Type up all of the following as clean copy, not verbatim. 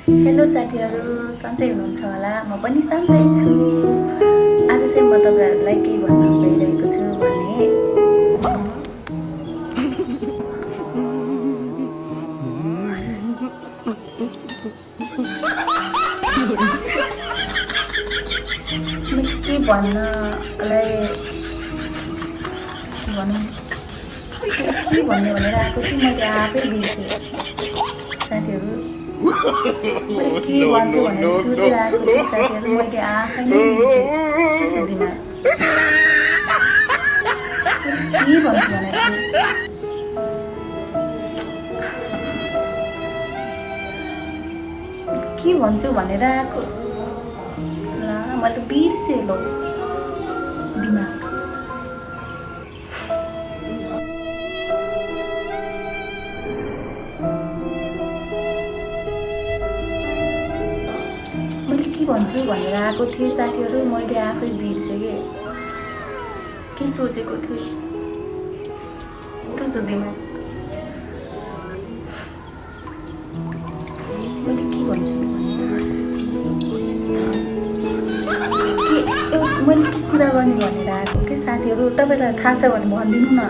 Hello साथीहरू, सन्चै हुनुहुन्छ होला। म पनि सन्चै छु। आज चाहिँ म तपाईँहरूलाई के भन्न गइरहेको छु भने मैले के भन्नलाई के भनौँ के भन्ने भनेर आएको थिएँ, मैले आफै बिर्सेँ साथीहरू। मैले के भन्छु भनेर सोचिरहेको थिएँ साथीहरू, मैले आफै नै बिर्सेँ। कस्तो छ दिमाग? के भन्छु भनेर के भन्छु भनेर आएको, ला मैले त बिर्सेँ लो दिमाग। मैले के भन्छु भनेर आएको थिएँ साथीहरू, मैले आफै बिर्सेँ के सोचेको थिएँ। यस्तो छ दिमाग। मैले के भन्छु मैले के कुरा गर्ने भनेर आएको के साथीहरू, तपाईँलाई थाहा छ भने भनिदिनु न।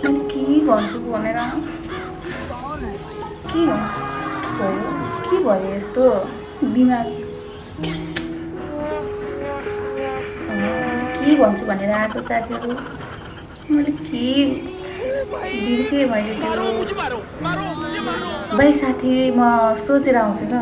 मैले के भन्छु भनेर के भयो यस्तो दिमाग। के भन्छु भनेर आएको साथीहरू, मैले के बिर्सेँ मैले त्यो। भाइ साथी, म सोचेर आउँछु ल।